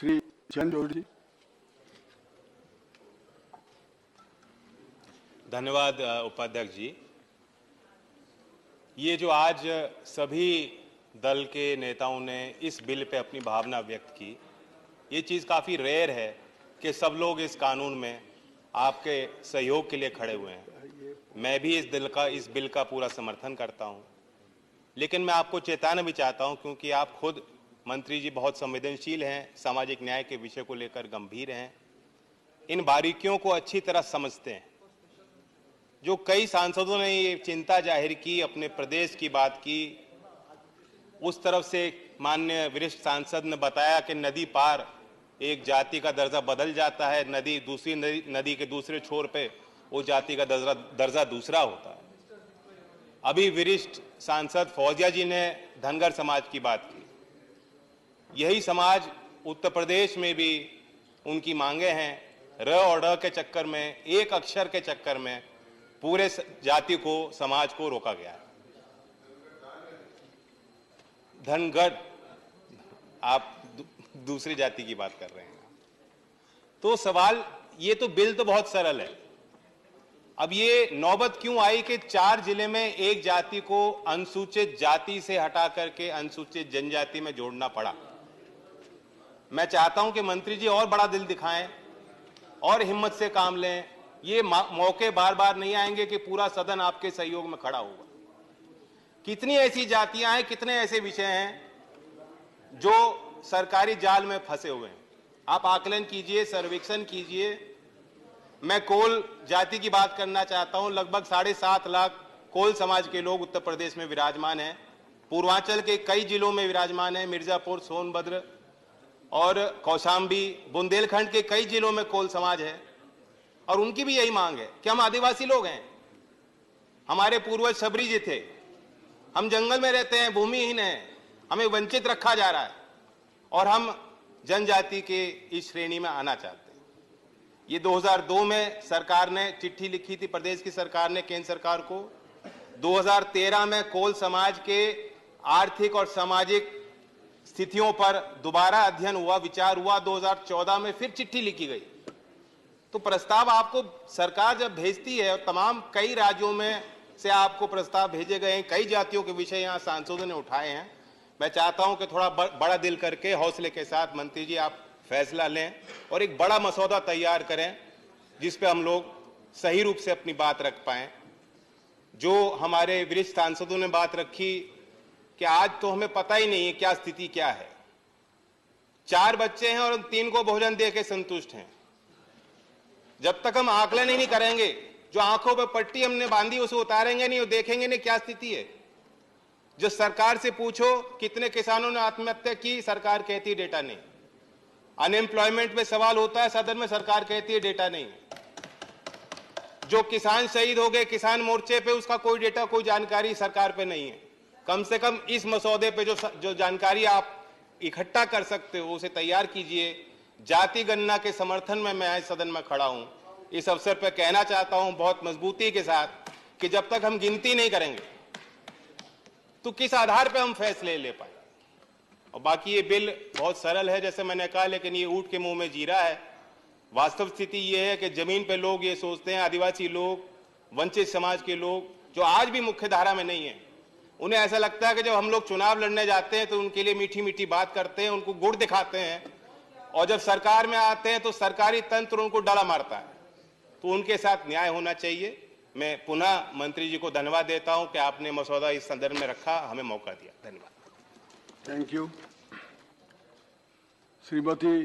श्री चंद्र जी। धन्यवाद उपाध्यक्ष जी। ये जो आज सभी दल के नेताओं ने इस बिल पे अपनी भावना व्यक्त की, ये चीज़ काफ़ी रेयर है कि सब लोग इस कानून में आपके सहयोग के लिए खड़े हुए हैं। मैं भी इस बिल का पूरा समर्थन करता हूं, लेकिन मैं आपको चेताना भी चाहता हूं, क्योंकि आप खुद मंत्री जी बहुत संवेदनशील हैं, सामाजिक न्याय के विषय को लेकर गंभीर हैं, इन बारीकियों को अच्छी तरह समझते हैं। जो कई सांसदों ने ये चिंता जाहिर की, अपने प्रदेश की बात की, उस तरफ से माननीय वरिष्ठ सांसद ने बताया कि नदी पार एक जाति का दर्जा बदल जाता है, दूसरी नदी के दूसरे छोर पे वो जाति का दर्जा दूसरा होता है। अभी वरिष्ठ सांसद फौजिया जी ने धनगर समाज की बात की। यही समाज उत्तर प्रदेश में भी उनकी मांगे हैं। र और ड के चक्कर में, एक अक्षर के चक्कर में पूरे जाति को, समाज को रोका गया है। धनगर, आप दूसरी जाति की बात कर रहे हैं। तो सवाल, ये तो बिल तो बहुत सरल है। अब ये नौबत क्यों आई कि 4 जिले में एक जाति को अनुसूचित जाति से हटा करके अनुसूचित जनजाति में जोड़ना पड़ा। मैं चाहता हूं कि मंत्री जी और बड़ा दिल दिखाएं और हिम्मत से काम लें। ये मौके बार बार नहीं आएंगे कि पूरा सदन आपके सहयोग में खड़ा होगा। कितनी ऐसी जातियां हैं, कितने ऐसे विषय हैं जो सरकारी जाल में फंसे हुए हैं। आप आकलन कीजिए, सर्वेक्षण कीजिए। मैं कोल जाति की बात करना चाहता हूं। लगभग 7.5 लाख कोल समाज के लोग उत्तर प्रदेश में विराजमान हैं। पूर्वांचल के कई जिलों में विराजमान हैं। मिर्जापुर, सोनभद्र और कौशाम्बी, बुंदेलखंड के कई जिलों में कोल समाज है और उनकी भी यही मांग है कि हम आदिवासी लोग हैं। हमारे पूर्वज शबरी जी थे। हम जंगल में रहते हैं, भूमिहीन हैं, हमें वंचित रखा जा रहा है और हम जनजाति के इस श्रेणी में आना चाहते हैं। ये 2002 में सरकार ने चिट्ठी लिखी थी, प्रदेश की सरकार ने केंद्र सरकार को। 2013 में कोल समाज के आर्थिक और सामाजिक स्थितियों पर दोबारा अध्ययन हुआ, विचार हुआ। 2014 में फिर चिट्ठी लिखी गई। तो प्रस्ताव आपको सरकार जब भेजती है, और तमाम कई राज्यों में से आपको प्रस्ताव भेजे गए हैं, कई जातियों के विषय यहाँ सांसदों ने उठाए हैं। मैं चाहता हूं कि थोड़ा बड़ा दिल करके, हौसले के साथ मंत्री जी आप फैसला लें और एक बड़ा मसौदा तैयार करें जिस पे हम लोग सही रूप से अपनी बात रख पाएं। जो हमारे वरिष्ठ सांसदों ने बात रखी कि आज तो हमें पता ही नहीं है क्या स्थिति क्या है। 4 बच्चे हैं और 3 को भोजन दे के संतुष्ट हैं। जब तक हम आकलन ही नहीं करेंगे, जो आंखों पर पट्टी हमने बांधी उसे उतारेंगे नहीं और देखेंगे नहीं क्या स्थिति है। जो सरकार से पूछो कितने किसानों ने आत्महत्या की, सरकार कहती है डेटा नहीं। अनएम्प्लॉयमेंट में सवाल होता है सदन में, सरकार कहती है डेटा नहीं। जो किसान शहीद हो गए किसान मोर्चे पे, उसका कोई डेटा, कोई जानकारी सरकार पे नहीं है। कम से कम इस मसौदे पे जो जानकारी आप इकट्ठा कर सकते हो उसे तैयार कीजिए। जाति गणना के समर्थन में मैं आज सदन में खड़ा हूं। इस अवसर पर कहना चाहता हूं बहुत मजबूती के साथ कि जब तक हम गिनती नहीं करेंगे तो किस आधार पर हम फैसले ले पाए। और बाकी ये बिल बहुत सरल है जैसे मैंने कहा, लेकिन ये ऊंट के मुंह में जीरा है। वास्तव स्थिति ये है कि जमीन पे लोग ये सोचते हैं, आदिवासी लोग, वंचित समाज के लोग जो आज भी मुख्य धारा में नहीं है, उन्हें ऐसा लगता है कि जब हम लोग चुनाव लड़ने जाते हैं तो उनके लिए मीठी मीठी बात करते हैं, उनको गुड़ दिखाते हैं, और जब सरकार में आते हैं तो सरकारी तंत्र उनको डाला मारता है। तो उनके साथ न्याय होना चाहिए। मैं पुनः मंत्री जी को धन्यवाद देता हूं कि आपने मसौदा इस संदर्भ में रखा, हमें मौका दिया। धन्यवाद। Thank you. श्रीमती